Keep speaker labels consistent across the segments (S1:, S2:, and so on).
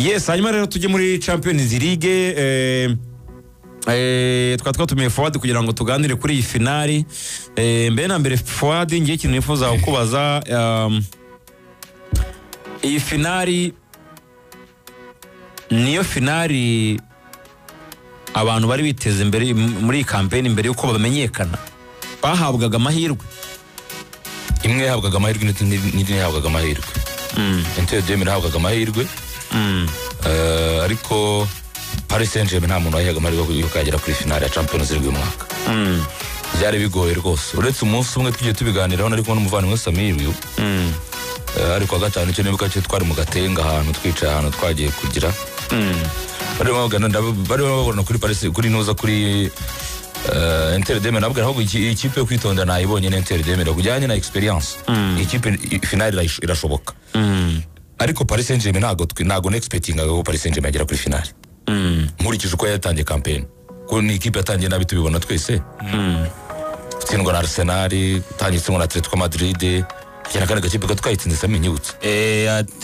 S1: Yes, hanyuma rero tujye muri Champions League. Twatumiye Fuad kugira ngo tuganire kuri iyi finali. Mbere na mbere Fuad, ngiye ikintu nifuza kukubaza, iyi finali niyo finali abantu bari biteze imbere muri iyi campaign imbere yuko bamenyekana, bahabwaga amahirwe
S2: imwe yahabwaga amahirwe n'indi yahabwaga amahirwe. Inter de Milan yahabwaga amahirwe, ariko Paris Saint-Germain nta muntu wahihaga amahirwe yo kugera kuri finale ya Champions League uyu mwaka. Byari bigoye rwose, uretse umunsi umwe twigiye tubiganiraho nari kumwe n'umuvandimwe Samir, ariko gatanu cyo nibuka cyo twari mu Gatenga ahantu twicaye ahantu twagiye kugira bari babona kuri Paris kuri nuza kuri Inter de Milan. Nabwo aho ikipe yo kwitonda nayibonye Inter de Milan kujyanye na experience. Ikipe finale irashoboka, ariko Paris Saint-Germain ntago expectinga ko Paris Saint-Germain agera kuri finale. Nkurikije uko yatangiye campaign, ko ni ikipe yatangiye nabi tubibona twese. Tsindwa na Arsenal, tangitswe na Atletico Madrid, cyane kandi gakipe gatwayitsinze samenyutse.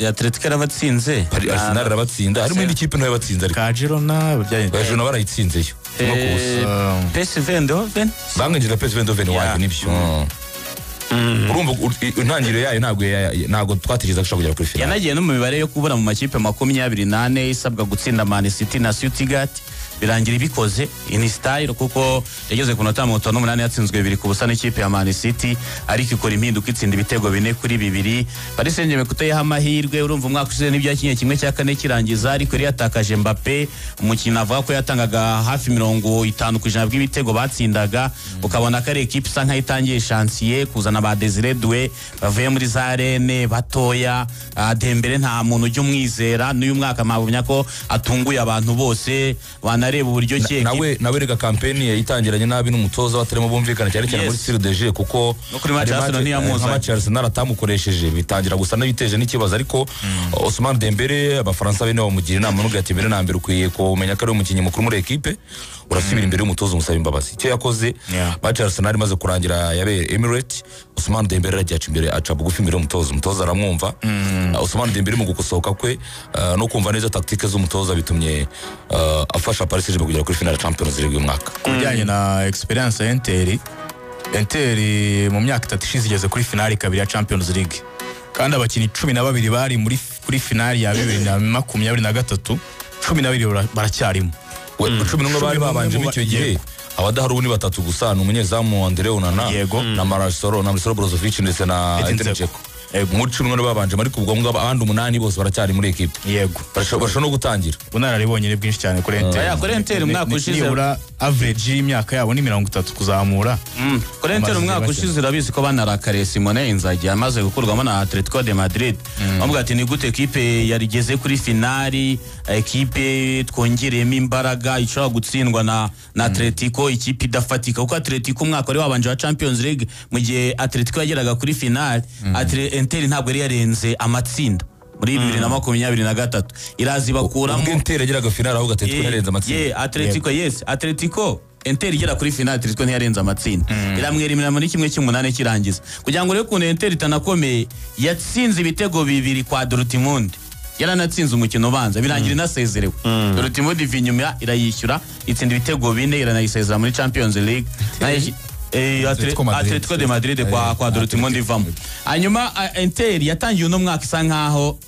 S3: Atletico arabatsinze,
S2: Arsenal arabatsinda, harimo indi kipe nayo yabatsinze ariko
S3: Girona
S2: Girona barayitsinzeyo.
S3: PSV Eindhoven,
S2: banginjira PSV Eindhoven waje nibyo. Urumva intangiriro yayo ntago twatekereza ko kugera kuri finale.
S3: Yanagiye no mu mibare yo kubura mu makipe 28 isabwa gutsinda Man City na Stuttgart, birangira ibikoze in style kuko yageze ku nota 58 yatsinzwe 2-0 n'ikipe ya Man City, ariko ikora impinduka itsinda ibitego 4-2. Paris Saint-Germain kutayaha amahirwe, urumva umwaka ushize n'ibyo yakinye kimwe cya kane kirangiza, ariko yari yatakaje Mbappé, umukino avuga ko yatangaga hafi 50% bw'ibitego batsindaga. Ukabona ko ari equipe isa nkaho itangiye chantier kuzana ba Désiré Doué bavuye muri za Rennes batoya. Dembele nta muntu ujya umwizera, n'uyu mwaka mabumya ko atunguye abantu bose banareba uburyo cyeke.
S2: Nawe rega campaign yitangiranye nabi n'umutoza batarimo bumvikana cyane cyane muri Style de Jeu, kuko
S3: no kuri match Arsenal ntiyamuza,
S2: match Arsenal atamukoresheje bitangira gusa n'ibiteje n'ikibazo. Ariko Ousmane Dembele abafaransa bene bamugira inama n'ubwo ati mbere na mbere ukwiye ko umenya ko ari umukinnyi mukuru muri equipe, urasubira imbere y'umutoza umusaba imbabazi. Icyo yakoze match Arsenal imaze kurangira yabe Emirates, Ousmane Dembele yagiye imbere aca bugufi imbere y'umutoza aramwumva. Ousmane Dembele mu gukosoka kwe no kumva neza tactique z'umutoza bitumye afasha Paris Saint-Germain kugera kuri finale Champions League uyu mwaka.
S4: Kujyanye na experience ya Inter mu myaka 3 ishize igeze kuri finale kabiri ya Champions League, kandi abakinnyi 12 bari kuri finale ya 2023, 12 baracyarimo.
S2: 11 bari babanje icyo gihe, abadaharu ni batatu gusa, n'umunyezamu Andre Onana na Marcelo Brozovic ndetse na Edin Dzeko. Muri 11 babanje, ariko ubwo ngo abandi 8 bose baracyari muri equipe.
S4: Yego,
S2: barasho no gutangira.
S4: Bunararibonye ni bwinshi cyane kuri Inter.
S3: Kuri Inter umwaka ushize
S4: ura average y'imyaka yabo ni 30 kuzamura.
S3: Kuri Inter umwaka ushize urabizi ko banarakare Simone Inzaghi yamaze gukurwamo na Atletico de Madrid. Bavuga ati ni gute equipe yarigeze kuri finali, equipe twongereyemo imbaraga ishobora gutsindwa na Atletico, ikipe idafatika kuko Atletico umwaka wari wabanje wa Champions League, mu gihe Atletico yageraga kuri finali Inter ntabwo yari yarenze amatsinda muri 2023 irazi bakuramo.
S2: Inter yageraga finali aho Atletico yarenze amatsinda.
S3: Atletico Inter igera kuri finali, Atletico ntiyarenze amatsinda, iramwerimira muri kimwe cy'umunane kirangiza. Kugira ngo rero kuntu Inter itanakomeye, yatsinze ibitego 2 kwa Dortmund, yaranatsinze umukino ubanza birangira inasezerewe. Dortmund ivinyuma irayishyura itsinda ibitego 4 iranayisezera muri Champions League. Atletico de Madrid kwa Dortmund ivamo. Hanyuma Inter yatangiye uno mwaka isa nkaho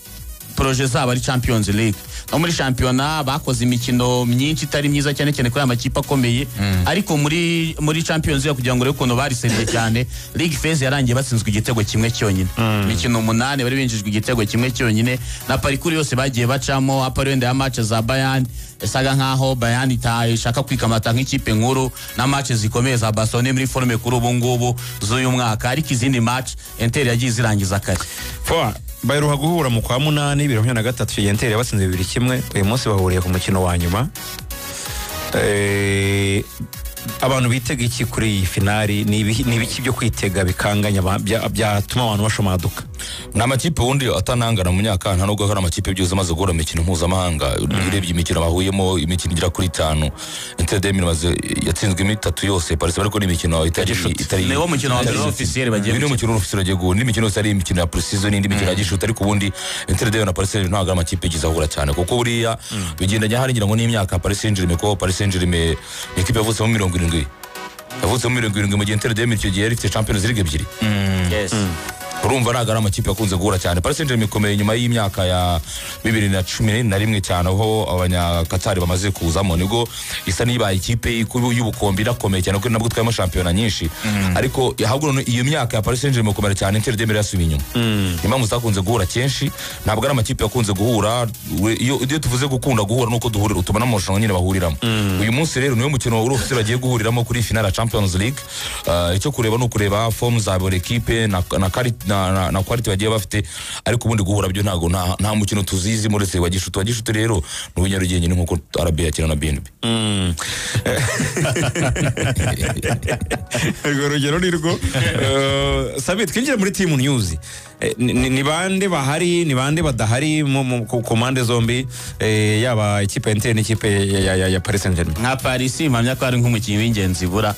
S3: projet zabo ari Champions League. No muri championnat bakoze imikino myinshi itari myiza cyane cyane kuri amakipe akomeye, ariko muri Champions League kugira ngo rero kono bari seriye cyane, League phase yarangiye batsinzwe igitego kimwe cyonyine. Imikino 8 bari binjijwe igitego kimwe cyonyine, na parikuri yose bagiye bacamo aparende ya match za Bayern esaga nkaho Bayern itashaka kwikamata nk'ikipe nkuru, na match zikomeye za Barcelona muri forme kuri ubu ngubu z'uyu mwaka, ariko izindi match Inter yagiye zirangiza kare.
S1: Baheruka guhura mu kwa 8 2023, Inter yabatsinze 2-1. Uyu munsi bahuriye ku mukino wa nyuma. Abantu bitega iki kuri iyi finali? Ni ibiki byo kwitega bikanganya byatuma abantu bashoma duka?
S2: ni amakipe wundi atanangana mu myaka nta nubwo hari amakipe byuze amaze guhura imikino mpuzamahanga urebye imikino bahuyemo imikino igera kuri 5 Inter de Milan yatsinzwe imitatu yose Paris ariko n'imikino itari
S3: niwo mukino wa mbere officiel bagiye
S2: ni umukino officiel bagiye guhura n'imikino yose ari imikino ya precision n'indi mikino ya gishuti ariko ubundi Inter de Milan na Paris ntabwo ari amakipe igize ahura cyane kuko buriya bigendanye hari ngira ngo n'imyaka Paris Saint-Germain ko Paris Saint-Germain ni ikipe yavutse mu 70 yavutse mu 70 mu gihe Inter de Milan icyo gihe yari ifite Champions League ebyiri
S3: yes
S2: urumva ntabwo ari amakipe yakunze guhura cyane Paris Saint-Germain ikomeye nyuma y'imyaka ya 2011 cyane aho abanyakatari bamaze kuzamo nibwo isa nibaye ikipe y'ubukombe irakomeye cyane kuko nabwo twayemo shampiyona nyinshi ariko ahubwo iyo myaka ya Paris Saint-Germain ikomera cyane Inter de Milan yasubiye inyuma impamvu zakunze guhura kenshi ntabwo ari amakipe yakunze guhura iyo tuvuze gukunda guhura nuko duhurira utubona mu marushanwa nyine bahuriramo uyu munsi rero niwe mukino w'urufite bagiye guhuriramo kuri final ya Champions League icyo kureba no kureba form za buri equipe na quality bagiye bafite ariko ubundi guhura byo ntago nta mukino tuzizi muretse wa gishuti rero n'ubunyarugenge nkuko RB yakina na BNB
S1: urugero nirwo sabe twinjire muri team news ni bande bahari ni bande badahari ku mande zombi yaba ikipe Inter n'ikipe ya Paris Saint-Germain
S3: nka Paris impamya ko ari nk'umukinnyi w'ingenzi bura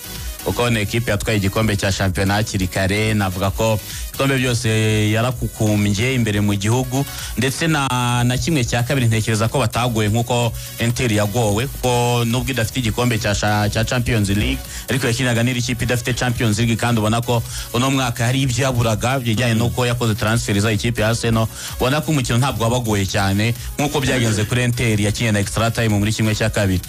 S3: uko ne equipe yatwaye igikombe cya shampiyona hakiri kare navuga ko ibikombe byose yarakukumbye imbere mu gihugu ndetse na kimwe cya kabiri ntekereza ko batagoye nk'uko Inter yagowe kuko nubwo idafite igikombe cya Champions League ariko yakinaga n'iri kipe idafite Champions League kandi ubona ko uno mwaka hari ibyo yaburaga bijyanye n'uko yakoze transfer za ikipe ya Arsenal ubona ko umukino ntabwo wabagoye cyane nk'uko byagenze kuri Inter yakinnye na extra time muri kimwe cya kabiri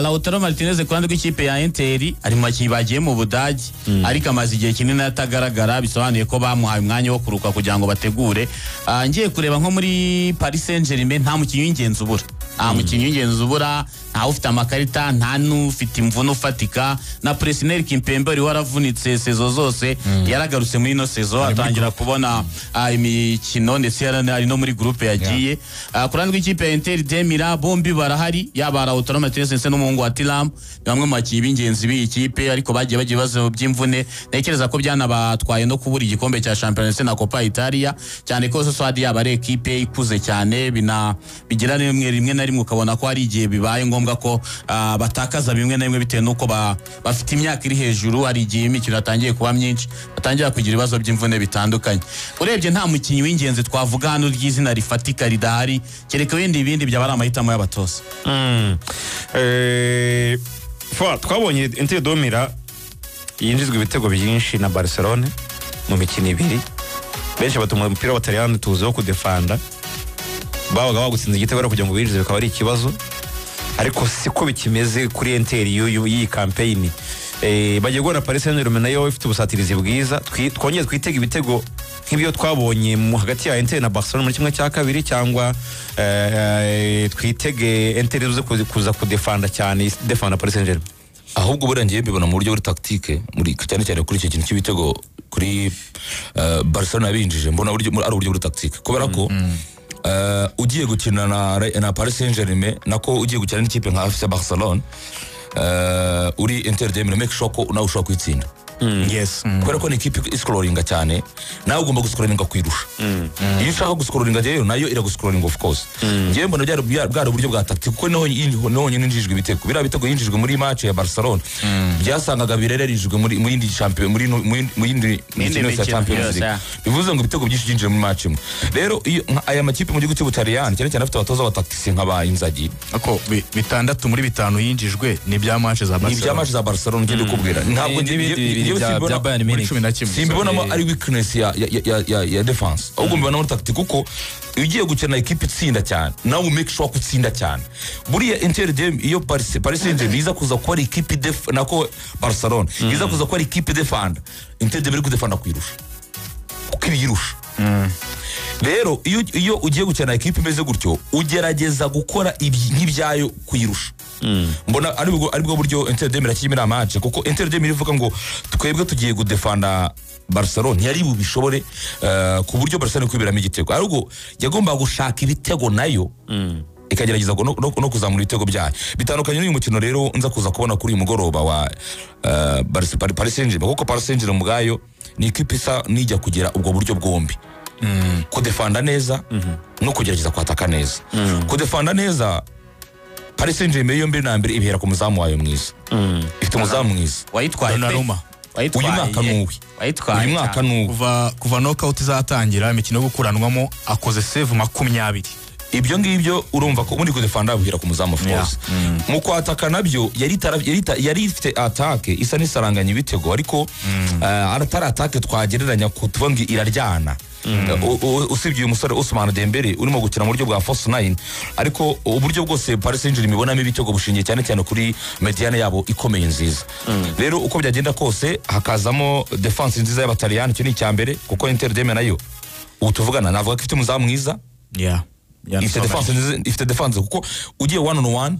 S3: Lautaro Martinez ku ruhande rw'ikipe ya Inter ari mu bagiye mu Budage ariko amaze igihe kinini atagaragara bisobanuye ko bamuhaye umwanya wo kuruka kugira ngo bategure ngiye kureba nko muri Paris Saint-Germain nta mukinnyi w'ingenzi ubura nta ufite amakarita nta n'ufite imvune ufatika na Presnel Kimpembe wari waravunitse sezo zose yaragarutse muri ino sezo atangira kubona imikino ndetse ari no muri groupe yagiye ku ruhande rw'ikipe ya Inter de Milan bombi barahari yaba Lautaro Martinez ndetse n'umuhungu wa Thuram bamwe mu bakinnyi b'ingenzi b'iyi kipe ariko bagiye bazo by'imvune ntekereza ko byanabatwaye no kubura igikombe cya Champions League na Coppa Italia cyane ko Swadi yaba ari equipe ikuze cyane bigira rimwe na rimwe ukabona ko hari igihe bibaye ngombwa ko batakaza bimwe na bimwe bitewe nuko bafite imyaka iri hejuru hari igihe imikino yatangiye kuba myinshi batangira kugira ibibazo by'imvune bitandukanye urebye nta mukinnyi w'ingenzi twavuga hano ry'izina rifatika ridahari kereka ibindi byaba ari amahitamo y'abatoza
S1: twabonye Inter de Milan yinjizwa ibitego byinshi na Barcelona mu mikino ibiri benshi batuma umupira w'Abataliyani tuzi wo kudefanda babaga bagutsinze igitego kugira ngo binjize bikaba ari ikibazo ariko siko bikimeze kuri Inter iyi campaign bagiye guhura na Paris Saint-Germain nayo ifite ubusatirizi bwiza twongeye twitega ibitego nk'ibyo twabonye hagati ya Inter na Barcelona muri kimwe cya kabiri cyangwa twitege Inter uze kuza kudefanda cyane defanda Paris Saint-Germain
S2: ahubwo burangiye bibona mu buryo buri tactique muri cyane kuri icyo kintu cy'ibitego kuri Barcelona binjije mbona ari uburyo buri tactique kubera ko ugiye gukina na Paris Saint-Germain nako ugiye gukina n'ikipe nka FC Barcelona uri Inter de Milan make sure ko nawe ushobora kwitsinda
S4: yes
S2: kubera ko ni ikipe iscrollinga cyane nawe ugomba guscrollinga kwirusha iyo ushaka guscrollinga rero nayo iraguscrollinga of course ngiye mbona bwari uburyo bwa tactique kuko niho yinjijwe ibitego bira bitego yinjijwe muri match ya Barcelona byasangaga birererijwe muri yindi champion muri yindi Champions League bivuze ngo ibitego byinshi byinjije muri match imwe rero aya makipe mu gihugu cy'Ubutaliyani cyane afite abatoza bataktisi nk'aba Inzaghi
S4: ako bitandatu muri bitanu yinjijwe ni bya match za Barcelona
S2: ngende kubwira ntabwo
S4: bya Bayern Munich
S2: simbibonamo ari weakness ya defense ahubwo mbibona muri tactique kuko ugiye gukina equipe itsinda cyane nawe make sure ko utsinda cyane buriya Inter de iyo Paris Saint-Germain iza kuza ko ari equipe nako Barcelona iza kuza ko ari equipe defend Inter de Milan kudefanda kwirusha kuko ibirusha rero iyo ugiye gukina equipe imeze gutyo ugerageza gukora nk'ibyayo kuyirusha mbona aribwo buryo Inter de Milan kimira match kuko Inter de Milan ivuga ngo twebwe tugiye gudefanda Barcelona yari bubishobore ku buryo Barcelona kwibiramo igitego ariko yagomba gushaka ibitego nayo ikagerageza no kuzamura ibitego byayo bitandukanye n'uyu mukino rero nza kuza kubona kuri uyu mugoroba wa Paris Saint-Germain kuko Paris Saint-Germain mugayo ni ikipe isa nijya kugira ubwo buryo bwombi kudefanda neza no kugerageza kwataka neza. Kudefanda neza Paris Saint-Germain yo mbere na mbere ibihera ku muzamu wayo mwiza. Ifite umuzamu mwiza
S3: wayitwaye
S4: Donnarumma.
S2: uyu mwaka nuwe. Uyu mwaka nuwe.
S4: kuva knockout izatangira imikino yo gukuranwamo akoze save 20.
S2: Ibyo ngibyo urumva ko muri kudefanda buhira ku muzamu of course. Mu kwataka nabyo yari ifite attaque isa n'isaranganya ibitego ariko aratari attaque twagereranya kutuvuga ngo iraryana. Usibye uyu musore Ousmane Dembele urimo gukina mu buryo bwa false 9 ariko uburyo bwose Paris Saint-Germain ibonamo ibitego bushingiye cyane cyane kuri mediane yabo ikomeye nziza. Rero uko byagenda kose hakazamo defense nziza y'Abataliyani cyo ni cyambere kuko Inter de Milan nayo utuvugana navuga ko ifite umuzamu mwiza. Ifite defense kuko ugiye 1-on-1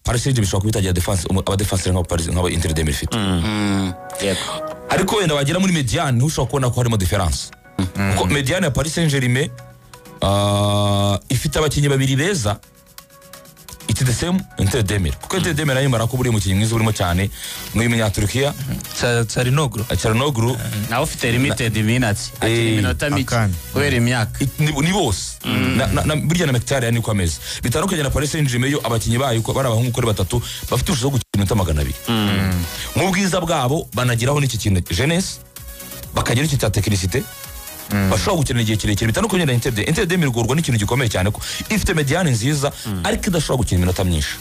S2: Paris Saint-Germain bishobora kubitagira defense abadefenseur nk'aba Inter de Milan ifite. Ariko wenda bagera muri mediane ushobora kubona ko harimo difference. Kuko mediane ya Paris Saint-Germain ifite abakinnyi babiri beza it's the same Inter de Milan. Kuko Inter de Milan yimara ko buri mukinnyi mwiza burimo cyane n'umunyaturukiya Çalhanoğlu
S3: nawe ufite limited minutes akiri minota mike kubera imyaka
S2: ni bose burya na Mkhitaryan niko ameze bitandukanye na Paris Saint-Germain yo abakinnyi bayo bari abahungu kuri batatu bafite ubushobozi bwo gukina iminota 200 mu bwiza bwabo banagiraho n'iki kintu jeunesse bakagira iki cya technicité bashobora gukina igihe kirekire bitandukanye na Inter de Milan igorwa n'ikintu gikomeye cyane ko ifite mediane nziza ariko idashobora gukina iminota myinshi.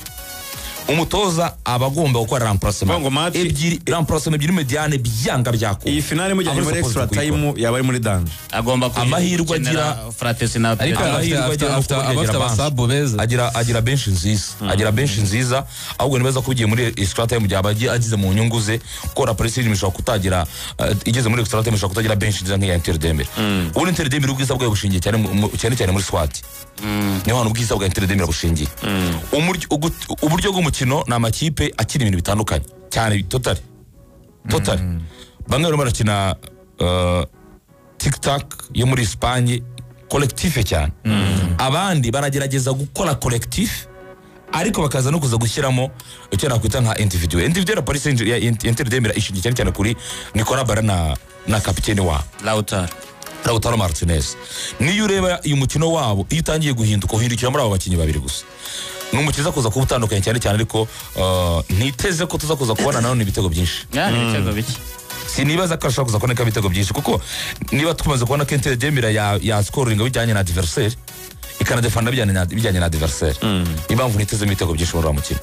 S2: Umutoza abagomba gukora remplacement ebyiri mediane byanga byako.
S1: Iyi finale mujyanye muri extra time yaba ari muri danger.
S3: Agomba
S2: amahirwe agira
S3: Frates na
S2: after
S5: abasabo beza
S2: agira bench nziza agira bench nziza ahubwo nibaza ko ugiye muri extra time byabagiye agize mu nyungu ze ko Paris Saint-Germain ishobora kutagira igeze muri extra time ishobora kutagira bench nziza nk'iya Inter de Milan. Ubu Inter de Milan ubwiza bwayo bushingiye cyane muri squad. Niho hano ubwiza bwa Inter de Milan bushingiye. Uburyo bw'umukino na amakipe akina ibintu bitandukanye cyane total. Bamwe barimo barakina tic-tac yo muri Espagne collectif cyane. Abandi baragerageza gukora collectif ariko bakaza no kuza gushyiramo icyo nakwita nka individual Paris Saint-Germain Inter de Milan ishingiye cyane kuri Nicolas Barana na kapiteni wa Lautaro Martinez. Niyo ureba uyu mukino wabo iyo utangiye guhindukira muri abo bakinnyi babiri gusa n'umukiza kuza kuba utandukanye cyane ariko ntiteze ko tuza kuza kubona none ibitego byinshi.
S3: Ibitego biki
S2: sinibaza ko ashobora kuza kubona ibitego byinshi kuko niba tumaze kubona ko Inter de Milan ya scoring bijyanye na adversaire ikanadefanda bijyanye na adversaire impamvu nitezemo ibitego byinshi muri uwo mukino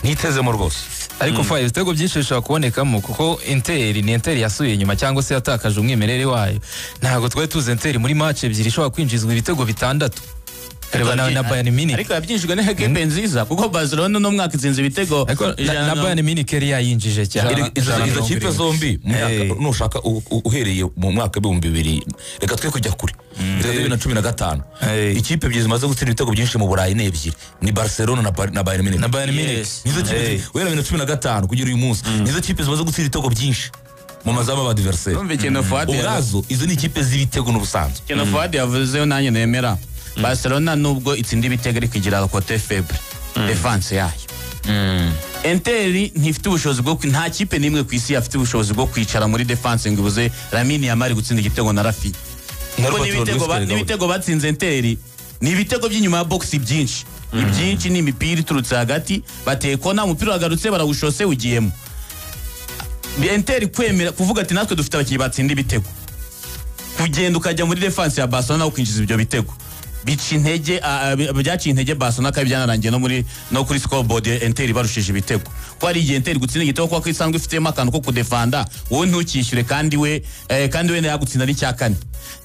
S2: ntitezemo rwose.
S5: ariko fa ibitego byinshi bishobora kubonekamo kuko Inter yasuye nyuma cyangwa se yatakaje umwimerere wayo. Ntabwo twari tuzi Inter muri match ebyiri ishobora kwinjizwa ibitego 6 Kareba na Bayern Munich
S3: ariko yabyinjijwe na Hegembe nziza kuko Barcelona no mwaka itsinze ibitego
S5: na Bayern Munich yayinjije cyane.
S2: Izo kipe zombi nushaka uhereye mu mwaka 2000 reka twe kujya kure 2015 ikipe ebyiri zimaze gutsinda ibitego byinshi mu Burayi ni ebyiri ni Barcelona na Bayern Munich. Nizo kipe wera 2015 kugira uyu munsi nizo kipe zimaze gutsinda ibitego byinshi mu mazamu y'abadversaire. Ubwazo izo ni ikipe z'ibitego n'ubusanzwe.
S3: Keno Fuad yavuzeho nanjye nemera Barcelona nubwo itsinda ibitego ariko igira côté faible defense yayo. Inter ntifite ubushobozi bwo nta kipe nimwe ku isi yafite ubushobozi bwo kwicara muri defense ngo ibuze Lamine Yamal gutsinda igitego na Rafi. N'ibitego batsinze Inter ni ibitego by'inyuma ya box byinshi. Ibyinshi ni imipira iturutse hagati bateye kona umupira wagarutse barawushose ugiyemo. Inter kwemera kuvuga ati natwe dufite abakinnyi batsinda ibitego. Kugenda ukajya muri defense ya Barcelona ukinjiza ibyo bitego. Byaciye intege Barcelona kandi byanarangiye no kuri scoreboard Inter barushije ibitego. Ko ari igihe Inter gutsinda igitego kwa isanzwe ifitemo akantu ko kudefanda wowe ntukishyure kandi we yagutsinda ari cyakane.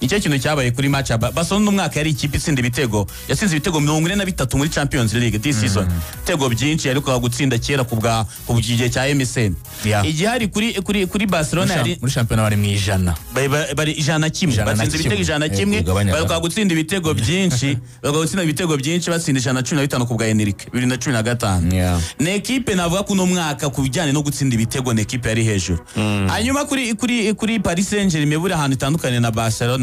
S3: Nicyo kintu cyabaye kuri match Barcelona umwaka yari ikipe itsinda ibitego yatsinze ibitego 43 muri Champions League this season. Ibitego byinshi ariko gutsinda kera ku gihe cya MSN. Igihe hari kuri Barcelona yari
S4: muri championnat bari mu ijana
S3: bari 100 batsinze ibitego 100 bari gutsinda ibitego byinshi bagutsinda ibitego byinshi batsinda 115 ku bwa Enrique 2015. Ne equipe navuga ko no mwaka kubijyane no gutsinda ibitego ne equipe yari hejuru. Hanyuma kuri Paris Saint-Germain buri ahantu itandukanye na Barcelona.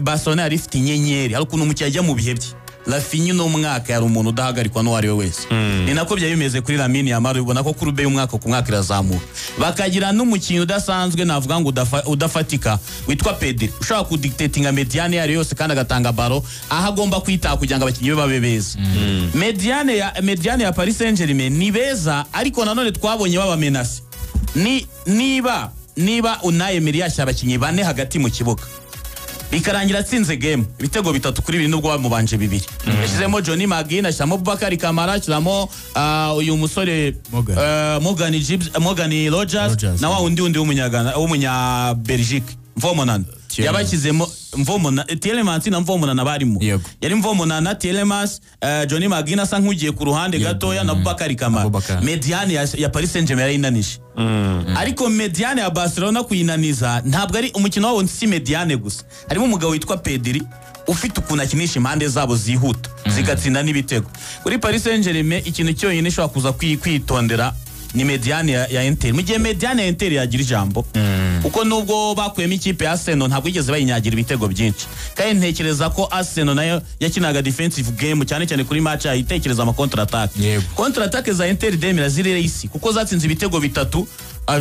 S3: Barcelona yari ifite inyenyeri ariko uno mucyajya mu bihe bye Rafinha no mwaka yari umuntu udahagarikwa n'uwari we wese ni nako byari bimeze kuri Lamine Yamal ubona ko kurube y'umwaka ku mwaka irazamuka bakagira n'umukino udasanzwe navuga ngo udafatika witwa Pedri ushaka kudictatinga mediane yari yose kandi agatanga baro aho agomba kwita kugira ngo abakinnyi be babe beza mediane ya Paris Saint-Germain ni beza ariko nanone twabonye babamenase niba Unai Emery yashya abakinnyi bane hagati mu kibuga bikarangira atsinze game ibitego 3-2 nubwo bamubanje 2 yashizemo Johnny Magin ashyiramo Bakary Kamara ashyiramo uyu musore Morgan Rogers na wa undi w'umunya Belgique Mvomonana yabakizemo Mvomona Tielemans na Mvomonana barimo yari Mvomonana Tielemans Johnny Magin asa nk'ugiye ku ruhande gatoya na Bakary Kamara mediane ya Paris Saint-Germain yarayinanije ariko mediane ya Barcelona kuyinaniza ntabwo ari umukino wabo si mediane gusa harimo umugabo witwa Pedri ufite ukuntu akinisha impande zabo zihuta zigatsinda n'ibitego kuri Paris Saint-Germain ikintu cyonyine ishobora kuza kwitondera ni mediane ya Inter mu gihe mediane ya Inter yagira ijambo uko nubwo bakuyemo ikipe ya Arsenal ntabwo igeze bayinyagira ibitego byinshi kandi ntekereza ko Arsenal nayo yakinaga defensive game cyane cyane kuri match ayitekereza ama counter attack za Inter de Milan ziri isi kuko zatsinze ibitego 3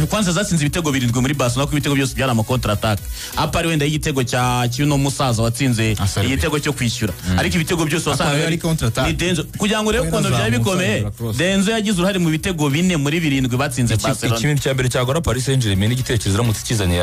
S3: kwanza zatsinze ibitego 7 muri Barcelona ko ibitego byose byara ama counter attack apari wenda igitego cya cyuno musaza watsinze igitego cyo kwishyura ariko ibitego byose wasanga ni Denzo kugira ngo rero ukuntu byari bikomeye Denzo yagize uruhare mu bitego 4 muri 7 batsinze Barcelona
S2: ikintu cya mbere cyagora Paris Saint-Germain n'igitekerezo ramutse kizanye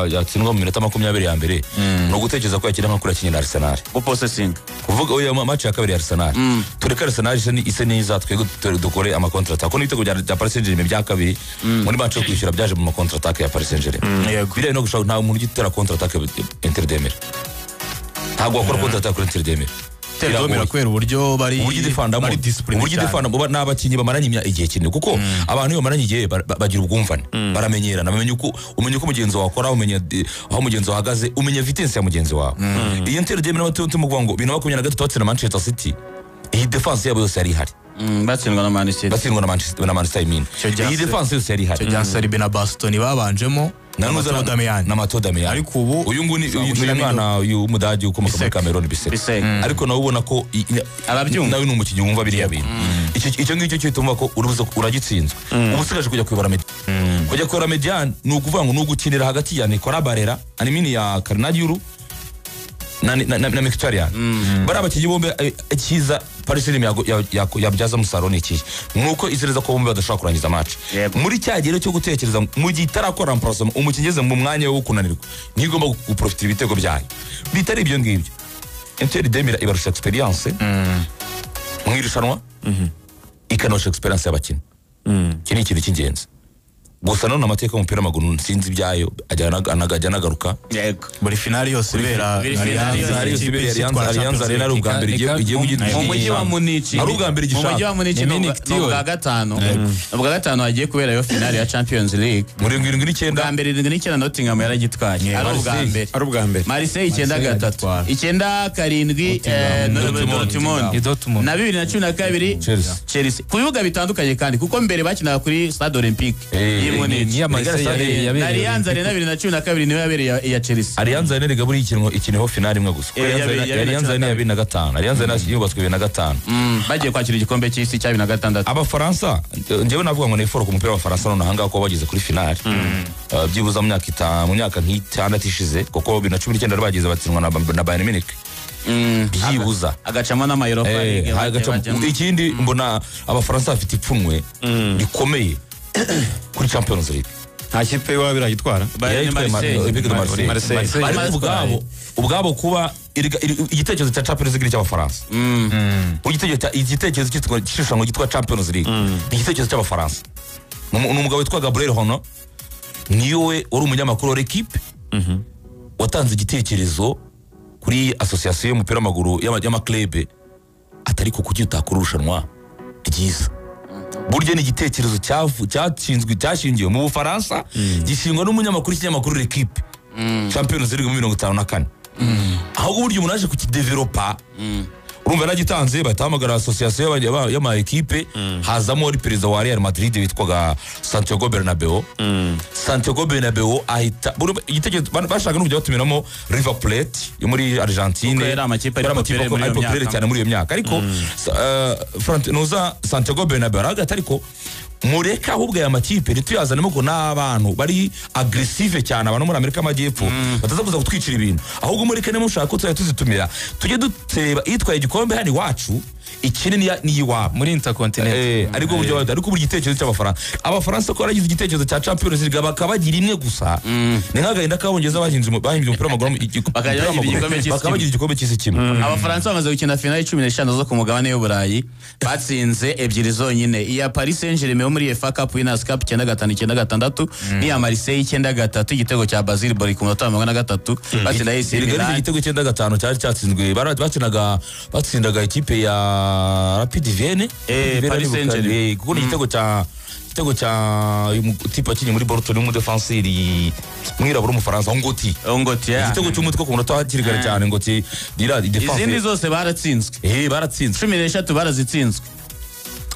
S2: yatsindwa mu minota 20 ya mbere no gutekereza ko yakira makuru yakinnye na Arsenal
S3: go possessing
S2: kuvuga oya match ya kabiri ya Arsenal tureka Arsenal ise neza twego dukore ama counter attack ko n'ibitego bya Paris Saint-Germain bya kabiri muri match yo kwishyura byaje mu counter attack ya Paris Saint-Germain bire no gushaka nta umuntu gitera counter attack Inter de Milan ntabwo akora counter attack Inter de Milan
S4: Teromera kwera uburyo bari
S2: discipline n'abakinnyi bamaranye igihe kinini kuko abantu iyo bamaranye igihe bagira ubwumvane baramenyerana bamenye uko mugenzi wawe akora umenya aho mugenzi wawe ahagaze umenya vitesse ya mugenzi wawe iyi Inter de Milan batunze mu Rwango 2023 batsinda Manchester City iyi defense yabo yose yari ihari
S3: batsindwa na
S2: Manchester iyi defense yose yari ihari
S4: cyo Sarri na Bastoni babanjemo
S2: na Matodamian ariko ubu uyu nguni umwana w'umudage ukomoka muri Cameroon Bisek ariko nawe ubona ko nawe ni umukinnyi wumva biriya bintu icyo ngicyo cyituma ko uragitsinzwe ubu usigaje kujya kwibara median ni ukuvuga ngo ni ugukinira hagati ya Nicolas Barella animini ya Carnadiuru na Mkhitaryan bari abakinnyi bombe cyiza Paris Saint-Germain yabyaza umusaruro n'iki nuko izereza ko bombe badashobora kurangiza match muri cyagero cyo gutekereza mu gihe itarakora remplacement umukinnyi mu mwanya wo kunanirwa nigomba guprofitira ibitego byayo bitari ibyo ngibyo Inter de Milan ibarusha experience mu irushanwa ikanosha experience y'abakinnyi kini ikintu cy'ingenzi gusa none amateka y'umupira w'amaguru sinzi ibyayo ajya nagaruka
S4: buri finali yose ibera
S2: Allianz Arena ari ubwa mbere igiye
S3: mu mujyi wa Munich ubwa gatanu hagiye kubera yo finali ya Champions League
S2: muri 79
S3: ubwa mbere 79 Nottingham yaragitwaye ari ubwa mbere Marseille 9-3 9-7 Dortmund na 2012 Chelsea ku bibuga bitandukanye kandi kuko mbere bakinaga kuri Stade Olympique Allianz Arena 2012 niwe yabereye ya Chelsea
S2: Allianz Arena gaburi ikintu finali imwe gusa Allianz Arena ya 2005 Allianz Arena yubatswe 2005
S3: bagiye kwakira igikombe cy'isi cya 2006
S2: Abafaransa njyewe navuga ngo ni effort ku mupira w'Abafaransa none hanga ko bageze kuri finali byibuza mu myaka nk'itandatu ishize kuko 2019 bagize batsindwa na Bayern Munich byibuza
S3: agacamo n'amayero
S2: ikindi mbona Abafaransa bafite ipfunwe rikomeye kuri Champions League
S1: nta kipe iwabo iragitwara
S2: ubwabo kuba igitekerezo cya Champions League cy'Abafaransa igitekerezo cy'irushanwa cyitwa Champions League igitekerezo cy'Abafaransa ni umugabo witwa Gabriel Hono niwe wari umunyamakuru wa L'Equipe watanze igitekerezo kuri association y'umupira w'amaguru y'amaklebe atari ko kuki utakora urushanwa ryiza burya ni igitekerezo cyashingiwe mu Bufaransa gishingwa n'umunyamakuru w'ikinyamakuru L'Equipe Champions League mu 1954 aho burya umuntu aje kukidevelopa urumva yaragitanze bahita hamagara association y'ama equipe hazamo ari perezida wa Real Madrid witwaga Santiago Bernabeu Santiago Bernabeu ahita igitekerezo bashaka no kujya batumiramo River Plate yo muri Argentine
S3: kuko yari amakipe ari
S2: populaire cyane muri iyo myaka ariko Noza Santiago Bernabeu araga ariko mureka ahubwo aya makipe ntituyazanemo ko n'abantu bari aggressive cyane abantu muri Amerika y'Amajyepfo bataza kuza gutwicira ibintu ahubwo mureke mushaka ko tuzitumira tujye duteba yitwaye igikombe hano iwacu ikinini ni iwabo
S5: muri Intercontinental
S2: ariko buryo ariko buri gitekerezo cy'Abafaransa Abafaransa ko baragize igitekerezo cya Champions League bakabagira imwe gusa ni nk'agahinda kabongeza bahinze umupira w'amaguru bakabagira igikombe cy'isi kimwe
S3: Abafaransa bamaze gukina finale 15 zo ku mugabane w'Uburayi batsinze ebyiri zonyine iya Paris Saint-Germain muri FA Cup Winners Cup 9-5-9-6 n'iya Marseille 9-3 igitego cya Basile Boli ku munota wa 83 batsinda AC Milan
S2: igitego 9-5 cyari cyatsinzwe batsindaga ikipe ya Rapid Vienne
S3: Paris Saint-Germain
S2: kuko igitego cya tipa kinyi muri Bordeaux mu defenseur mwirabura umufaransa Ngoti igitego cy'umutwe ku munota hakirigara cyane Ngoti dira defense
S3: izindi zose baratsinzwe
S2: baratsinzwe
S3: 13 barazitsinzwe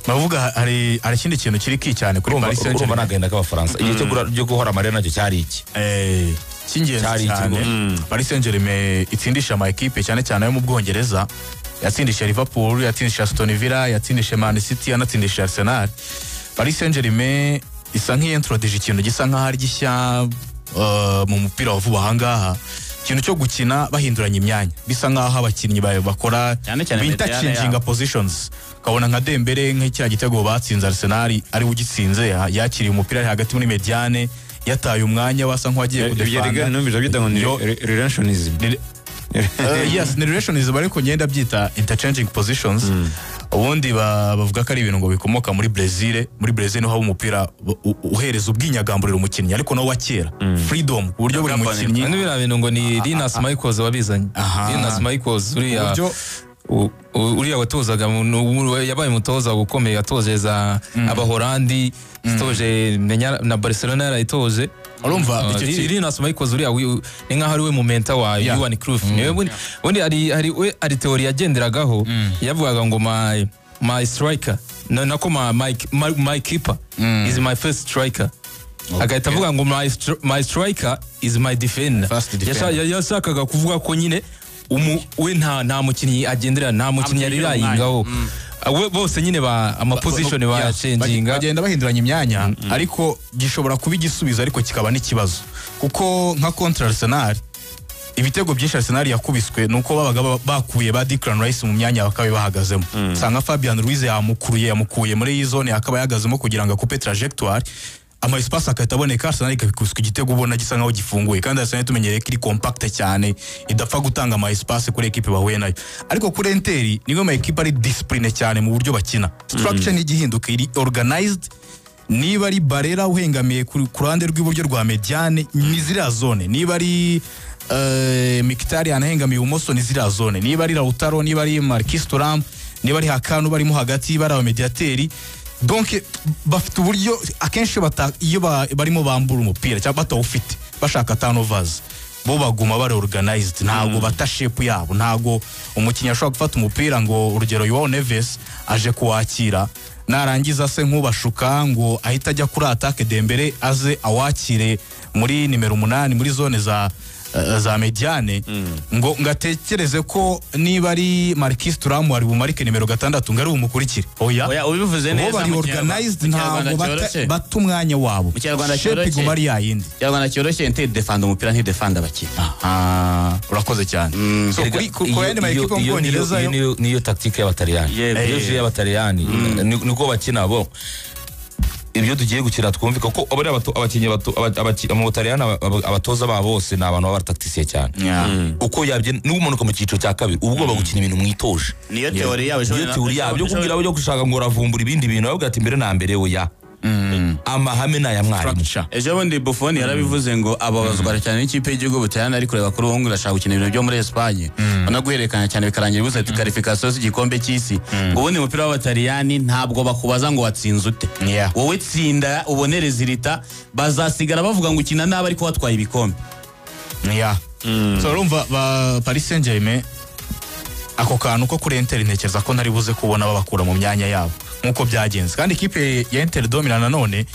S4: bavuga hari ikindi kintu kiri ki cyane kuri Paris Saint-Germain
S2: nagenda k'Abafaransa igihe cyo guhora amarira nacyo cyari iki
S4: cy'ingenzi cyane Paris Saint-Germain itsindisha ama equipe cyane cyane yo mu Bwongereza yatsindisha Liverpool yatsindisha Aston Villa yatsindisha Man City yanatsindisha Arsenal Paris Saint-Germain isa nk'introduce ikintu gisa nk'aho ari gishya mu mupira wa vuba ahangaha ikintu cyo gukina bahinduranya imyanya bisa nk'aho abakinnyi bakora interchanging positions kabona nka Dembele nk'icya gitego batsinze Arsenal ari ugitsinze yakiriye umupira ari hagati muri mediane yataye umwanya wasa nk'wagiye kudefanda
S1: relationism
S4: yes ni relationism ariko ngenda byita interchanging positions ubundi bavuga ko ari ibintu ngo bikomoka muri Brazil niho haba umupira uhereza ubwinyagamburiro umukinnyi ariko no wakera freedom uburyo buri mukinnyi
S5: n'ibira bintu ngo ni Linus Michaels wabizanye Linus Michaels uriya watozaga yabaye umutoza ukomeye atozeza Abahorandi itoje na Barcelona yarayitoje
S4: urumva
S5: Linus Michaels uriya ni nkaho ari we mumenta wa Johan Cruyff ubundi ari teori yagenderagaho yavugaga ngo my striker nako my keeper is my first striker agahita avuga ngo my striker is my defender yashakaga kuvuga ko nyine we nta mukinnyi agendera nta mukinnyi yarirayingaho bose nyine ama position ba changing
S4: bagenda bahinduranya imyanya ariko gishobora kuba igisubizo ariko kikaba n'ikibazo kuko nka contre Arsenal ibitego byinshi Arsenal yakubiswe nuko babaga bakuye ba Declan Rice mu myanya bakabe bahagazemo sanga Fabian Ruiz yamukuye muri iyi zone akaba yagazemo kugira ngo akupe trajectoire ama espace akahita aboneka Arsenal ikabikubiswa igitego ubona gisa nkaho gifunguye kandi Arsenal tumenyereye ko iri compact cyane idapfa gutanga ama espace kuri equipe bahuye nayo ariko kuri Inter niyo ma equipe ari discipline cyane mu buryo bakina structure n'igihinduka iri organized niba ari Barella uhengamiye ku ruhande rw'iburyo rwa mediane ni ziriya zone niba ari Mkhitaryan ahengamiye ibumoso ni ziriya zone niba ari Lautaro niba ari Marquis Thuram niba ari Hakanu barimo hagati bari abamediateri donc bafite uburyo akenshi iyo barimo bambura umupira cyangwa batawufite bashaka turnovers bo baguma bari organized ntago bata shape yabo ntago umukinnyi ashobora gufata umupira ngo urugero Joao Neves aje kuwakira narangiza se nk'ubashuka ngo ahita ajya kuri attaque Dembele aze awakire muri nimero 8 muri zone za mediane ngo ngatekereze ko niba ari Marquis Thuram ari bumarike nimero 6 ngari umukurikire
S3: oya ubivuze neza
S4: bari organized ntago batumwanya wabo shape igumari yayindi
S3: cyangwa cyoroshye Inter defend umupira nti defend abakiri
S4: urakoze cyane so kuri yandi ma equipe y'Ubwongereza
S2: niyo tactique y'Abataliyani iyo y'Abataliyani niko bakina bo ibyo tugiye gukira twumvika ko abari abakinnyi mu Butaliyani abatoza babo bose ni abantu baba tacticiens cyane uko yabye n'umunuka mu cyiciro cya kabiri ubwo bagukina ibintu mwitoje
S3: niyo teori yabo
S2: byo kugira byo gushaka ngo ravumbura ibindi bintu bavuga ati mbere na mbere oya amahame na ya mwarimu
S3: ejo bundi Buffon yarabivuze ngo ababazwa cyane n'ikipe y'igihugu Butaliyani ari kureba kuri uwo ngo urashaka gukina ibintu byo muri Espagne banaguherekanya cyane bikarangira bivuze ati qualification z'igikombe cy'isi ngo ubundi umupira w'Abataliyani ntabwo bakubaza ngo watsinze ute wowe tsinda ubonere zirita bazasigara bavuga ngo ukina nabi ariko watwaye ibikombe
S4: so urumva ba Paris Saint-Germain ako kantu ko kuri Inter ntekereza ko ntari buze kubona babakura mu myanya yabo nkuko byagenze. Kandi ikipe ya Inter de Milan nanone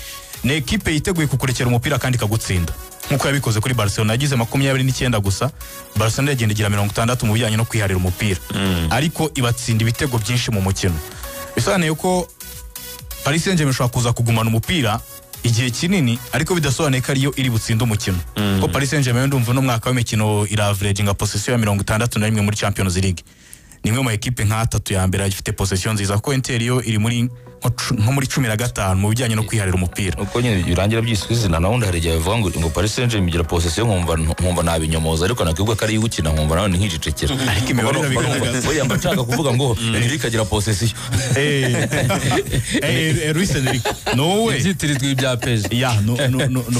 S4: ni ikipe yiteguye kukurekera umupira kandi ikagutsinda nkuko yabikoze kuri Barcelona, yagize 29 gusa, Barcelona yagenda igira 60 mu bijyanye no kwiharira umupira, ariko ibatsinda ibitego byinshi mu mukino. Bisobanuye ko Paris Saint-Germain ishobora kuza kugumana umupira igihe kinini, ariko bidasobanuye ko ariyo iri butsinde umukino. Ko Paris Saint-Germain ndumva no mwaka w'imikino iraveraging possession ya 61 muri Champions League. Nimwe mu ekipe nka 3 ya mbere ifite possession nziza, ko Inter yo iri muri nko muri 15 mu bijyanye no kwiharira umupira.
S2: Uko nyine birangira byiswizina naho ndaharejya bivuga ngo Paris Saint-Germain igira possession nkumva nabinyomoza, ariko nakibwa ko ari yugukina nkumva naho nkijicekera.
S4: Ariko imibare bigaragaza
S2: oya mbashaka kuvuga ngo Enrique agira possession.
S4: Luis Enrique no way
S5: byitirizwa ibya peje.
S4: ya no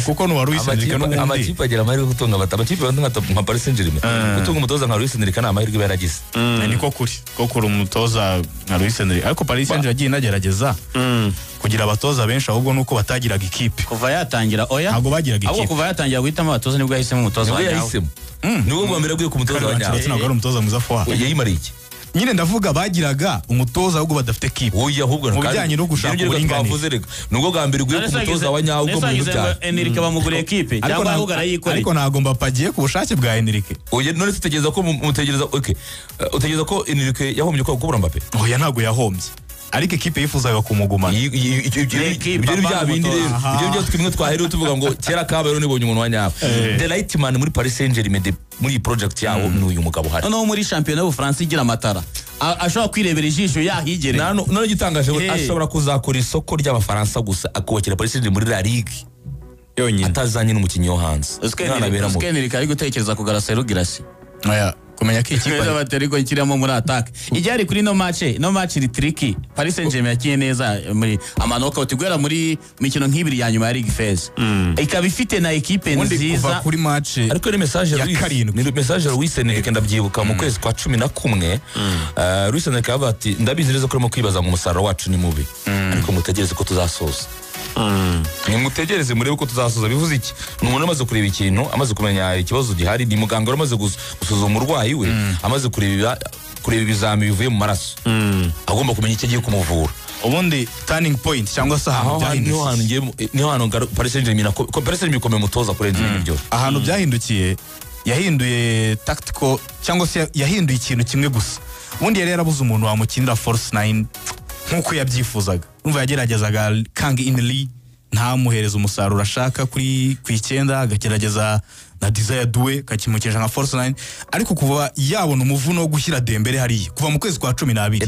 S4: kuko no Luis Enrique no mundi
S2: amakipe agira amahirwe gutunga amakipe nka Paris Saint-Germain gutunga umutoza nka Luis Enrique n'amahirwe yaragize.
S4: niko kuri umutoza nka Luis Enrique, ariko Paris Saint-Germain yagiye inagerageza kugira abatoza benshi, ahubwo nuko batagiraga ikipe
S3: kuva yatangira oya
S4: ntabwo bagiraga
S3: ahubwo
S4: ikipe.
S3: kuva yatangira guhitamo abatoza nibwo yahisemo umutoza
S2: Nibwo
S3: wa
S2: yahisemo nibwo bwa mbere aguye ku mutoza wa nyawe.
S4: ntabwo ari umutoza mwiza fwa
S2: yayimariye iki
S4: nyine ndavuga bagiraga umutoza ahubwo badafite ikipe.
S2: oya ahubwo
S4: mu bijyanye no gushaka uburinganire
S2: nubwo bwa mbere uguye ku mutoza wa nyawe ubwo mu bintu byawe.
S3: Enrique bamuguriye ekipe cyangwa ahubwo arayikoreye.
S4: ariko ntabwo mbapagiye ku bushake bwa Enrique.
S2: oya none tutegereza ko mutegereza okay utegereza ko Enrique yahombye ko kubura Mbappe.
S4: oya ntabwo yahombye, ariko ikipe yifuzaga kumugumana.
S2: ibyo bya bindi rero ibyo byo twimwe twaherewe tuvuga ngo kera kabayeho nibonye umuntu wa nyawe. The right man muri Paris Saint-Germain muri project yawo ni uyu mugabo hari.
S3: noneho muri shampiyona y'Ubufaransa igira amatara ashobora kwirebera ijisho yahigere.
S2: none gitangaje ashobora kuzakora isoko ry'Abafaransa gusa akubakira Paris Saint-Germain muri La Ligue
S1: yonyine
S2: atazanye n'umukinnyi wo hanze.
S3: Enrique ari gutekereza kugarasa Girassi
S4: oya kumenya ko ikipe
S3: neza bateriko ikiramo muri attack ijyari kuri no match iri tricky. Paris Saint-Germain yakiye neza muri amanoko tigwera muri mikino nk'ibiri ya nyuma ya Ligue Fez, ikaba ifite na equipe nziza
S4: kuri match.
S2: ariko ni message
S4: ya karindwi.
S2: ni message ya Luis Enrique ndabyibuka mu kwezi kwa 11 Luis Enrique yavuga ati ndabizi neza ko urimo kwibaza ngo umusaruro wacu ni mubi, ariko mutegereze ko tuzasoza. Nimutegereze murebe ko tuzasoza. Bivuze iki? Ni umuntu amaze kureba ikintu, amaze kumenya ikibazo gihari, ni muganga amaze gusuzuma umurwayi we, amaze kureba ibizami bivuye mu maraso, agomba kumenya icyo agiye kumuvura.
S4: Ubundi turning point cyangwa se
S2: niho hantu Paris Saint-Germain ikomeye umutoza kurenza ibintu byose.
S4: ahantu byahindukiye, yahinduye tactical cyangwa se yahinduye ikintu kimwe gusa. Ubundi yari yarabuze umuntu wamukinira force 9 nkuko yabyifuzaga. Umva yageragezaga Kang In-lee ntamuhereza umusaruro ashaka kuri 9, agagerageza na Desire Doué kakimukesha nka force 9, ariko kuva yabona umuvuno wo gushyira Dembele hariya kuva mu kwezi kwa 12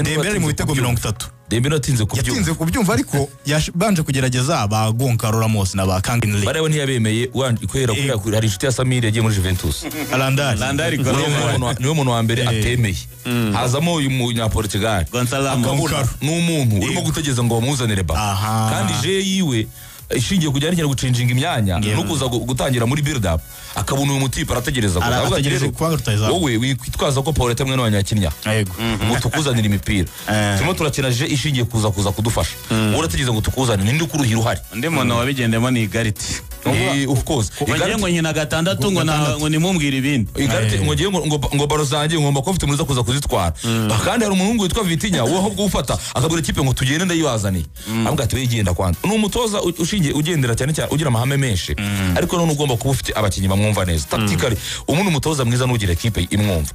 S4: Dembele mu bitego 30
S2: Dembele atinze
S4: kubyumva, ariko yabanje kugerageza ba Goncalo Ramos na ba Kang In-lee
S2: barewe ntiyabemeye kwera hari inshuti ya Samir yagiye muri Juventus.
S3: Landari
S2: niwe muntu wa mbere atemeye. hazamo uyu munyaportugal
S3: Gonçalo
S2: n'umuntu urimo gutegeza ngo bamuzanire ba kandi je yiwe ishingiye kujyana gucinjinga imyanya no kuza gutangira muri build up akabona uyu mutipe arategereza wowe wikwitwaza ko Paul Etamwe n'abanyakinya
S4: yego
S2: ngo tukuzanira imipira turimo turakina je ishingiye kuza kudufasha urategeza ngo tukuzanire ninde kuruhira uhari
S3: ndi muntu wabigendemo ni Garity
S2: of course
S3: Igarite ngo nkina gatandatu ngo nimumbwira ibindi
S2: Igarite ngo ngiye ngo baro zanjye ngomba ko mfite muri kuza kuzitwara kandi hari umuhungu witwa Vitinya wo ahubwo ufata akabura ikipe ngo tugende ndayibazaniye ambwa ati wigenda kwanza n'umutoza ushingiye ugendera cyane cyane ugira amahame menshi ariko none ugomba kuba ufite abakinyi bamwumva neza tactically umuntu umutoza mwiza n'ugira ekipe imwumva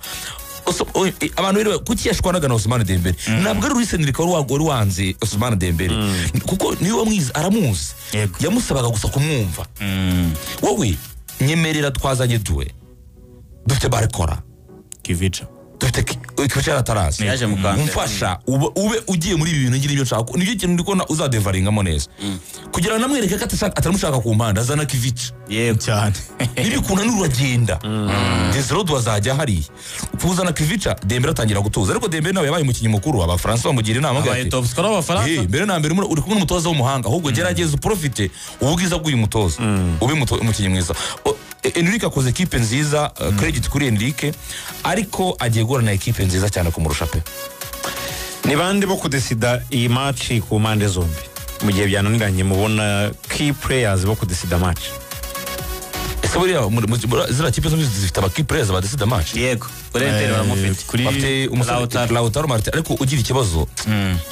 S2: abantu rero kuki yashwanaga na Ousmane Dembele nabwo ari Luis Enrique wari wanze Ousmane Dembele kuko niwe mwiza aramuzi yamusabaga gusa kumwumva wowe nyemerera twazanye duwe dufite barekora
S4: Kivica
S2: dufite Kivica atarazi
S3: yaje mukanda
S2: umfasha ube ugiye muri ibi bintu ngira ibyo nshaka nibyo kintu ndikona uzadevaringamo neza kugira namwereke ko ataramushaka ku mpanda azana Kivica
S4: yego cyane
S2: nibikunda n'uragenda Desirod wazajya hari kuzana Kivica Dembele atangira gutuza ariko Dembele nawe yabaye umukinyi mukuru abafaransa bamugira inama
S3: abaye top scorer w'abafaransa
S2: mbere na mbere uri kumwe n'umutoza w'umuhanga ahubwo gerageza profite ubwiza bw'uyu mutoza ube umukinyi mwiza Enrique akoze equipe nziza credit kuri Enrique ariko agiye guhura na equipe nziza cyane kumurusha pe
S1: ni bande bo kudesida iyi match ku mpande zombi mu gihe byananiranye mubona key players bo kudesida match
S2: ese buriya ziriya kipe zombi zifite abakipereza badesida match
S3: yego kuri Inter baramufite
S4: kuri
S2: bafite umusore Lautaro Martinez ariko ugira ikibazo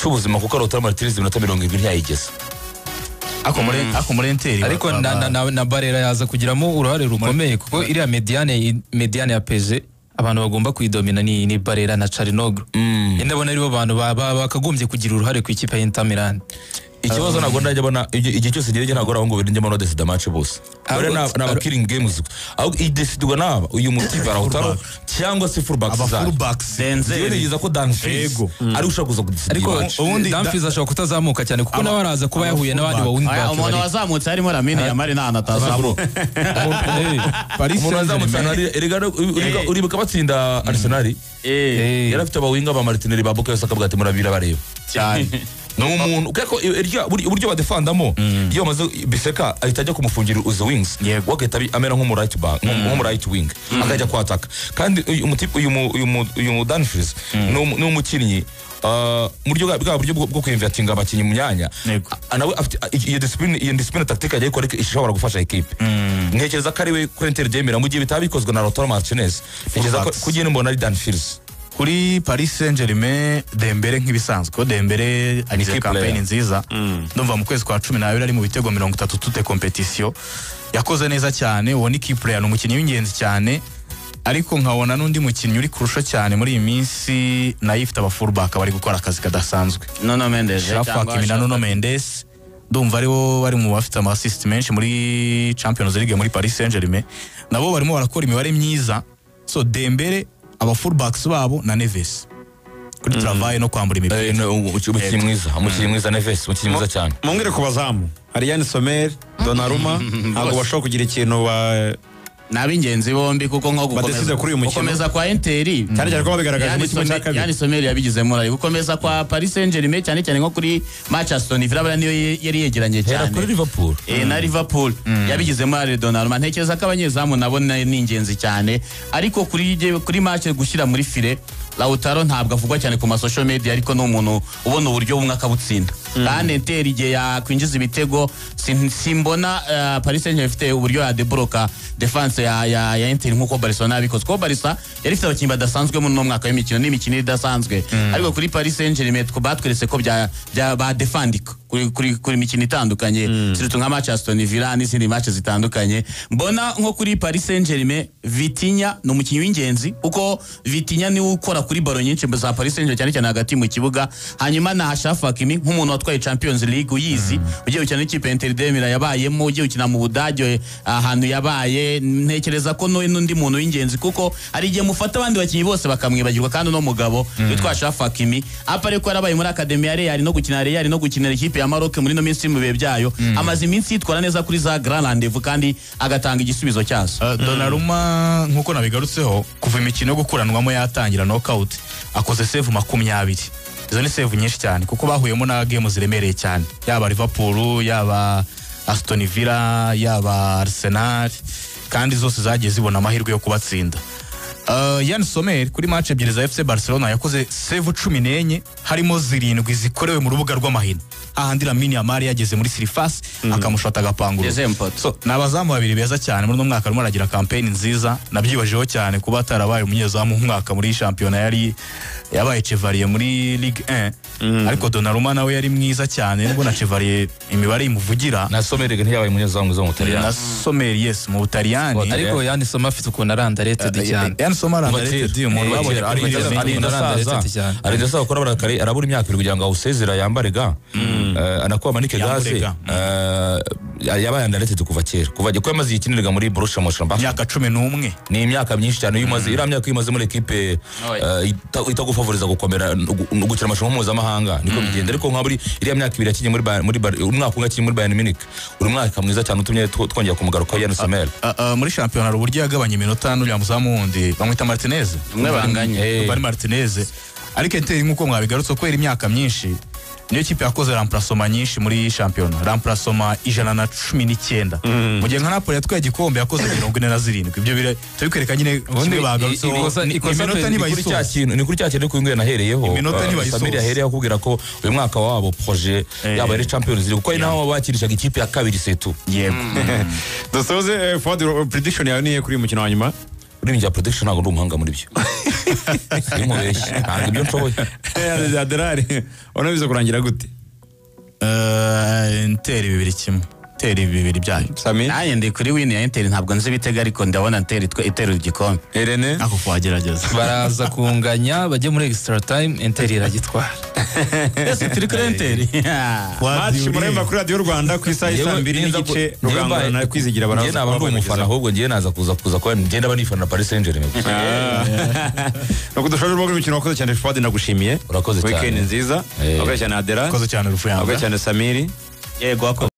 S2: cy'ubuzima kuko Lautaro Martinez iminota 70 ntiyayigeze
S4: ako muri Inter
S5: ariko na Barella yaza kugiramo uruhare rukomeye kuko iriya mediane ya PSG abantu bagomba kuyidomina ni Barella na Çalhanoğlu ndabona aribo bantu bakagombye kugira uruhare ku ikipe ya Inter Milan.
S2: Ikibazo ntabwo ndajya bona igihe cyose ngiye ntabwo arahungu birinjye mono desida match bose bare na killing games aho idesidwa naba uyu mutiva Lautaro cyangwa se fullbacks Denzel yiza ko Danfries ari ushaka kuza kudesida
S5: ariko ubundi Danfries ashobora kutazamuka cyane kuko nawe araza kuba yahuye n'abandi ba wing back
S3: umuntu wazamutse harimo Lamine Yamal nta natazamuka
S2: umuntu wazamutse uri bakabatsinda Arsenal yarafite aba winga ba Martinelli ba Bukayo Saka bwate murabira bareba
S3: cyane
S2: n'umuntu kako uburyo badefandamo iyo maze Biseka ahita ajya kumufungira uzo wings wagahita amera nko mu right back nko mu right wing akajya kwataka kandi uyu Danfries n'umukinnyi mu buryo bwo kwinvertinga abakinnyi mu myanya nawe afite iyo discipline tactique yagiye ko ishobora gufasha equipe ntekereza ko ari we kuri Inter Demira mu gihe bitabikozwe na Lautaro Martinez ntekereza ko kugenda mbona ari Danfries
S4: kuri Paris Saint-Germain Dembele nk'ibisanzwe ko Dembele agize campaign nziza ndumva mu kwezi kwa 12 ari mu bitego 30 tute competition yakoze neza cyane uwo ni key player n'umukinnyi w'ingenzi cyane ariko nkabona n'undi mukinnyi uri kurusha cyane muri iyi minsi nayo ifite aba fullback bari gukora akazi kadasanzwe
S3: Nuno Mendes
S4: Nuno Mendes ndumva aribo bari mu bafite ama assist menshi muri Champions League muri Paris Saint-Germain nabo barimo barakora imibare myiza so Dembele aba fullbacks babo na Neves kuri travail no kwambura imipira
S2: umukinnyi mwiza Neves umukinnyi mwiza cyane
S1: mungire ku bazamu Ariane Sommer Donnarumma ntabwo bashobora kugira ikintu
S3: n'abingenzi bombi kuko nko
S1: gukomeza
S3: kwa Inter
S1: cyane cyane ko babigaragaje mu kimwe cya kabiri
S3: yani Sommer yabigizemo ari gukomeza kwa Paris Saint-Germain cyane cyane nko kuri match Aston Villa niyo yari yegeranye cyane
S2: kuri Liverpool
S3: na Liverpool yabigizemo ari Donnarumma ntekereza ko abanyezamu nabo ni ingenzi cyane ariko kuri match gushyira muri file Lautaro ntabwo avugwa cyane ku social media ariko no umuntu ubona uburyo bumwe akabutsinda kandi Inter igihe yakwinjiza ibitego simbona Paris Saint-Germain ifite uburyo ya debloka defense ya Inter nkuko Barcelona yabikoze ko Barca yari ifite abakinnyi badasanzwe mu mwaka w'imikino n'imikino idasanzwe ariko kuri Paris Saint-Germain batweretse ko ba defendika kuri mikino itandukanye surtout nka match Aston Villa n'izindi match zitandukanye mbona nko kuri Paris Saint-Germain Vitinha no mukinnyi w'ingenzi uko Vitinha ni ukora kuri ballon nyinshi za Paris Saint-Germain cyane cyane hagati mu kibuga hanyuma na Achraf Hakimi nk'umuntu watwaye Champions League uyizi ugiye gukina n'ikipe Inter de Milan yabayemo ugiye gukina mu Budage ahantu yabaye ntekereza ko n'undi muntu w'ingenzi kuko ari igihe mufata abandi bakinnyi bose bakamwibagirwa kandi no mugabo witwa Achraf Hakimi apare ko yarabaye muri Academy ya Real no gukina Real no gukina ikipe ya Maroc muri no minsi mu bihe byayo amaze iminsi yitwara neza kuri za Grand Rendez-vous kandi agatanga igisubizo cyazo
S4: Donnarumma nkuko nabigarutseho kuva imikino yo gukuranwamo yatangira knockout akoze save 20 izo ni save nyinshi cyane kuko bahuyemo na game ziremereye cyane yaba Liverpool yaba Aston Villa yaba Arsenal kandi zose zagiye zibona amahirwe yo kubatsinda Yann Sommer kuri match ebyiri za FC Barcelona yakoze save 14 harimo 7 zikorewe mu rubuga rw'amahina ahandi Lamine Yamal yageze muri surface akamushota agapanguro so nabazamu babiri beza cyane muri no mwaka arimo aragira campaign nziza nabyibajeho cyane kuba atarabaye umunyezamu mwaka muri championa yari yabaye Chevalier muri Ligue 1 ariko Donnarumma nawe yari mwiza cyane nubwo na Chevalier imibare imuvugira
S2: na Sommer ntiyabaye umunyezamu zo mu Butaliyani
S4: na Sommer yes mu Butaliyani
S5: ariko Yann Sommer afite ukuntu arandareted cyane
S4: Yann Sommer arandareted umuntu babonye
S2: ari ndasaba ko abarakari arabura imyaka 2 kugira ngo awusezera yambare ga anakuba manike gaze yabaye arandareted kuva kera kuva ko yamaze yikiniraga muri Borussia Mönchengladbach
S4: imyaka 11
S2: ni imyaka myinshi cyane yumaze iramyaka yimaze muri equipe itagufavoriza gukomera gukira amashomo mpuzamahanga niko bigenda ariko nka buri iriya myaka 2 yakinye muri umwaka umwe yakinye muri Bayern Munich uri mwaka mwiza cyane utumye twongera kumugaruka Yann Sommer
S4: muri championnat uburyo yagabanye iminota n'uriya muzamu wundi bamwita Martinez
S3: umwe banganye
S4: bari Martinez ariko Inter nkuko mwabigarutse kwera imyaka myinshi niyo kipe yakoze remplacement nyinshi muri shampiyona, remplacement 119. Mu gihe nka Napoli yatwaye igikombe yakoze 47. Ibyo bire tubikwereka nyine kimwe bagarutseho. Iminota ntibayisoza.
S2: Ni kuri cya kintu kuri nahereyeho.
S4: Iminota ntibayisoza.
S2: Samir yahereye akubwira ko uyu mwaka wabo projet yaba ari Champions League kuko ari naho bakirishaga ikipe ya kabiri setu.
S3: yego
S1: dusoze Fuad, prediction yawe niye kuri uyu mukino wa nyuma?
S2: Uri njya prediction ntabwo ndi umuhanga muri byo. Simubeshye ntabwo ibyo nshoboye.
S1: Aderari unabize kurangira gute?
S4: Inter 2-1. Inter 2 byayo.
S1: Sami
S3: nanjye ndi kuri win ya Inter, ntabwo nzi ibitego ariko ndabona Inter itera igikombe.
S1: Irene
S4: Ako kwagerageza.
S5: baraza kunganya bajye muri extra time Inter iragitwara.
S3: Ese turi kuri Inter.
S1: match muremba kuri Radio Rwanda ku isaha ya 2 n'igice Rugangana na Kwizigira
S2: Njye
S1: baraza.
S2: naba ndi umufana ahubwo njye naza kuza ko ngenda banifana na Paris Saint-Germain.
S1: Nuko dushoje rwo imikino wakoze cyane Fuad, ndagushimiye.
S2: Urakoze cyane.
S1: Weekend nziza. Wakoze cyane Adera.
S4: Koze cyane rufu
S1: Wakoze
S4: yanga.
S1: cyane Samiri.
S3: Yego wako